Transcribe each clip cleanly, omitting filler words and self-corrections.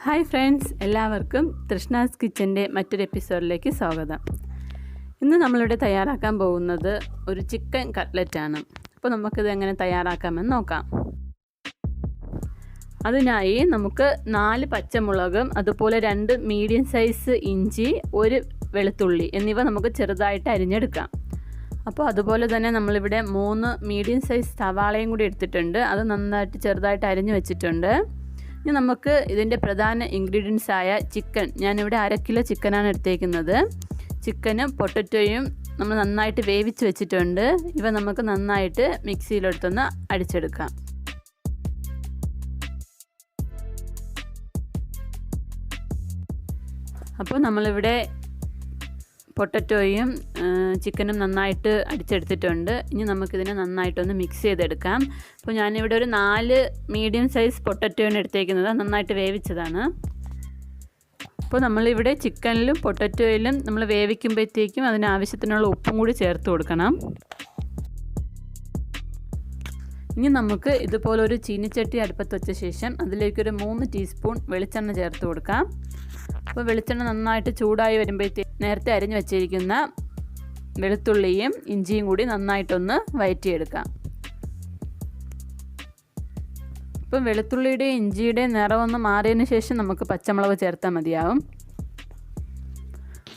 Hi friends, എല്ലാവർക്കും തൃഷ്ണാസ് കിച്ചൻ്റെ മറ്റൊരു എപ്പിസോഡിലേക്ക് സ്വാഗതം. ഇന്ന് നമ്മളിവിടെ തയ്യാറാക്കാൻ പോകുന്നത് ഒരു ചിക്കൻ കട്ട്ലറ്റാണ്. അപ്പോൾ നമുക്കിത് എങ്ങനെ തയ്യാറാക്കാമെന്ന് നോക്കാം. അതിനായി നമുക്ക് 4 പച്ചമുളകും അതുപോലെ 2 മീഡിയം സൈസ് ഇഞ്ചി, 1 വെളുത്തുള്ളി എന്നിവ നമുക്ക് ചെറുതായിട്ട് അരിഞ്ഞെടുക്കാം. അപ്പോൾ അതുപോലെ തന്നെ നമ്മളിവിടെ 3 മീഡിയം സൈസ് സവാളയും കൂടി എടുത്തിട്ടുണ്ട്. അത് നന്നായിട്ട് ചെറുതായിട്ട് അരിഞ്ഞു വെച്ചിട്ടുണ്ട്. ഇനി നമുക്ക് ഇതിൻ്റെ പ്രധാന ഇൻഗ്രീഡിയൻസ് ആയ ചിക്കൻ, ഞാനിവിടെ 1/2 കിലോ ചിക്കനാണ് എടുത്തേക്കുന്നത്. ചിക്കനും പൊട്ടറ്റോയും നമ്മൾ നന്നായിട്ട് വേവിച്ച് വെച്ചിട്ടുണ്ട്. ഇവ നമുക്ക് നന്നായിട്ട് മിക്സിയിലെടുത്തൊന്ന് അടിച്ചെടുക്കാം. അപ്പോൾ നമ്മളിവിടെ പൊട്ടറ്റോയും ചിക്കനും നന്നായിട്ട് അടിച്ചെടുത്തിട്ടുണ്ട്. ഇനി നമുക്കിതിനെ നന്നായിട്ടൊന്ന് മിക്സ് ചെയ്തെടുക്കാം. അപ്പോൾ ഞാനിവിടെ ഒരു 4 മീഡിയം സൈസ് പൊട്ടറ്റോയാണ് എടുത്തേക്കുന്നത്, നന്നായിട്ട് വേവിച്ചതാണ്. അപ്പോൾ നമ്മളിവിടെ ചിക്കനിലും പൊട്ടറ്റോയിലും നമ്മൾ വേവിക്കുമ്പോഴത്തേക്കും അതിനാവശ്യത്തിനുള്ള ഉപ്പും കൂടി ചേർത്ത് കൊടുക്കണം. ഇനി നമുക്ക് ഇതുപോലൊരു ചീനിച്ചട്ടി അടുപ്പത്ത് വെച്ച ശേഷം അതിലേക്കൊരു 3 ടീസ്പൂൺ വെളിച്ചെണ്ണ ചേർത്ത് കൊടുക്കാം. അപ്പോൾ വെളിച്ചെണ്ണ നന്നായിട്ട് ചൂടായി വരുമ്പോഴത്തേക്ക് നേരത്തെ അരിഞ്ഞു വെച്ചിരിക്കുന്ന വെളുത്തുള്ളിയും ഇഞ്ചിയും കൂടി നന്നായിട്ടൊന്ന് വഴറ്റിയെടുക്കാം. ഇപ്പം വെളുത്തുള്ളിയുടെയും ഇഞ്ചിയുടെയും നിറമൊന്ന് മാറിയതിന് ശേഷം നമുക്ക് പച്ചമുളക് ചേർത്താൽ മതിയാവും.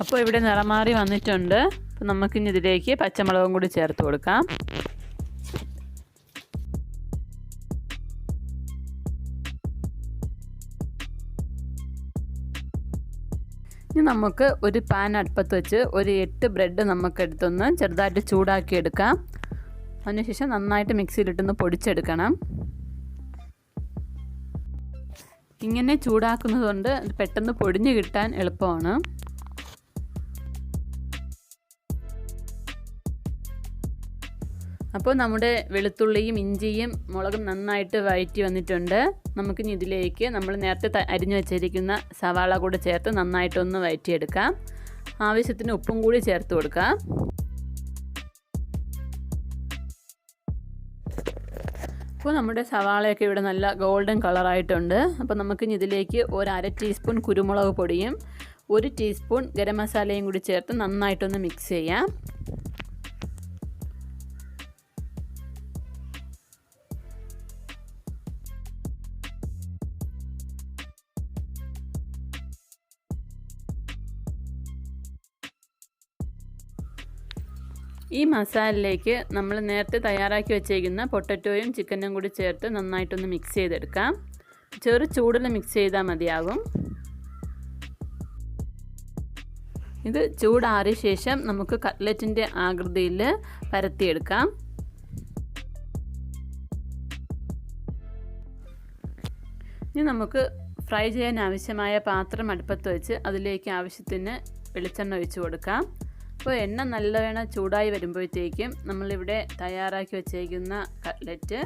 അപ്പോൾ ഇവിടെ നിറം മാറി വന്നിട്ടുണ്ട്. അപ്പോൾ നമുക്കിനി ഇതിലേക്ക് പച്ചമുളകും കൂടി ചേർത്ത് കൊടുക്കാം. ഇനി നമുക്ക് ഒരു പാൻ അടുപ്പത്ത് വെച്ച് ഒരു 8 ബ്രെഡ് നമുക്കെടുത്തൊന്ന് ചെറുതായിട്ട് ചൂടാക്കി എടുക്കാം. അതിനുശേഷം നന്നായിട്ട് മിക്സിയിലിട്ടൊന്ന് പൊടിച്ചെടുക്കണം. ഇങ്ങനെ ചൂടാക്കുന്നത് കൊണ്ട് പെട്ടെന്ന് പൊടിഞ്ഞ് കിട്ടാൻ എളുപ്പമാണ്. അപ്പോൾ നമ്മുടെ വെളുത്തുള്ളിയും ഇഞ്ചിയും മുളകും നന്നായിട്ട് വഴറ്റി വന്നിട്ടുണ്ട്. നമുക്കിനി ഇതിലേക്ക് നമ്മൾ നേരത്തെ അരിഞ്ഞു വെച്ചിരിക്കുന്ന സവാള കൂടെ ചേർത്ത് നന്നായിട്ടൊന്ന് വഴറ്റിയെടുക്കാം. ആവശ്യത്തിന് ഉപ്പും കൂടി ചേർത്ത് കൊടുക്കാം. അപ്പോൾ നമ്മുടെ സവാളയൊക്കെ ഇവിടെ നല്ല ഗോൾഡൻ കളറായിട്ടുണ്ട്. അപ്പോൾ നമുക്കിനി ഇതിലേക്ക് ഒരു 1/2 ടീസ്പൂൺ കുരുമുളക് പൊടിയും 1 ടീസ്പൂൺ ഗരം മസാലയും കൂടി ചേർത്ത് നന്നായിട്ടൊന്ന് മിക്സ് ചെയ്യാം. ഈ മസാലയിലേക്ക് നമ്മൾ നേരത്തെ തയ്യാറാക്കി വെച്ചേക്കുന്ന പൊട്ടറ്റോയും ചിക്കനും കൂടി ചേർത്ത് നന്നായിട്ടൊന്ന് മിക്സ് ചെയ്തെടുക്കാം. ചെറു ചൂടിൽ മിക്സ് ചെയ്താൽ മതിയാകും. ഇത് ചൂടാറിയ ശേഷം നമുക്ക് കട്ട്ലറ്റിൻ്റെ ആകൃതിയിൽ പരത്തിയെടുക്കാം. ഇനി നമുക്ക് ഫ്രൈ ചെയ്യാൻ ആവശ്യമായ പാത്രം അടുപ്പത്ത് വെച്ച് അതിലേക്ക് ആവശ്യത്തിന് വെളിച്ചെണ്ണ ഒഴിച്ച് കൊടുക്കാം. അപ്പോൾ എണ്ണ നല്ലവണ്ണം ചൂടായി വരുമ്പോഴത്തേക്കും നമ്മളിവിടെ തയ്യാറാക്കി വെച്ചേക്കുന്ന കട്ട്ലറ്റ്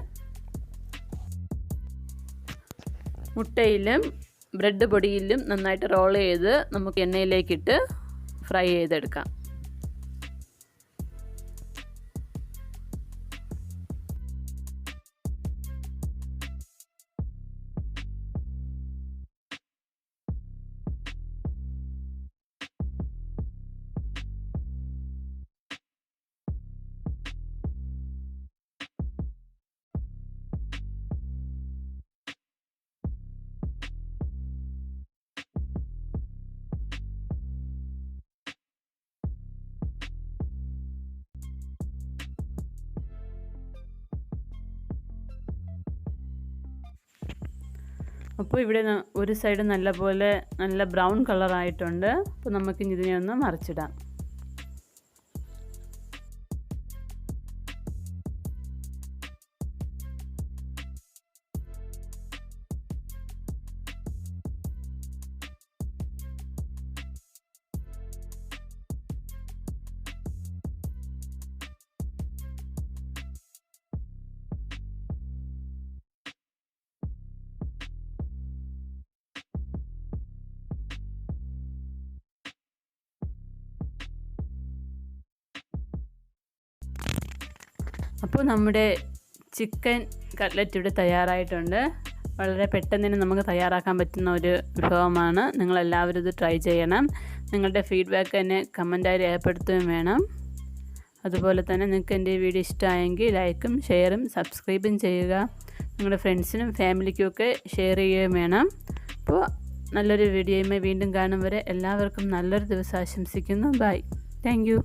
മുട്ടയിലും ബ്രെഡ് പൊടിയിലും നന്നായിട്ട് റോൾ ചെയ്ത് നമുക്ക് എണ്ണയിലേക്കിട്ട് ഫ്രൈ ചെയ്തെടുക്കാം. അപ്പോൾ ഇവിടെ ഒരു സൈഡ് നല്ല ബ്രൗൺ കളറായിട്ടുണ്ട്. അപ്പോൾ നമുക്കിനി ഇതിനെ ഒന്ന് മറിച്ചിടാം. അപ്പോൾ നമ്മുടെ ചിക്കൻ കട്ട്ലറ്റ് ഇവിടെ തയ്യാറായിട്ടുണ്ട്. വളരെ പെട്ടെന്ന് തന്നെ നമുക്ക് തയ്യാറാക്കാൻ പറ്റുന്ന ഒരു വിഭവമാണ്. നിങ്ങളെല്ലാവരും ഇത് ട്രൈ ചെയ്യണം. നിങ്ങളുടെ ഫീഡ്ബാക്ക് എന്നെ കമൻറ്റായി രേഖപ്പെടുത്തുകയും വേണം. അതുപോലെ തന്നെ നിങ്ങൾക്ക് എൻ്റെ വീഡിയോ ഇഷ്ടമായെങ്കിൽ ലൈക്കും ഷെയറും സബ്സ്ക്രൈബും ചെയ്യുക. നിങ്ങളുടെ ഫ്രണ്ട്സിനും ഫാമിലിക്കുമൊക്കെ ഷെയർ ചെയ്യുകയും വേണം. അപ്പോൾ നല്ലൊരു വീഡിയോയുമായി വീണ്ടും കാണും വരെ എല്ലാവർക്കും നല്ലൊരു ദിവസം ആശംസിക്കുന്നു. ബൈ. Thank you.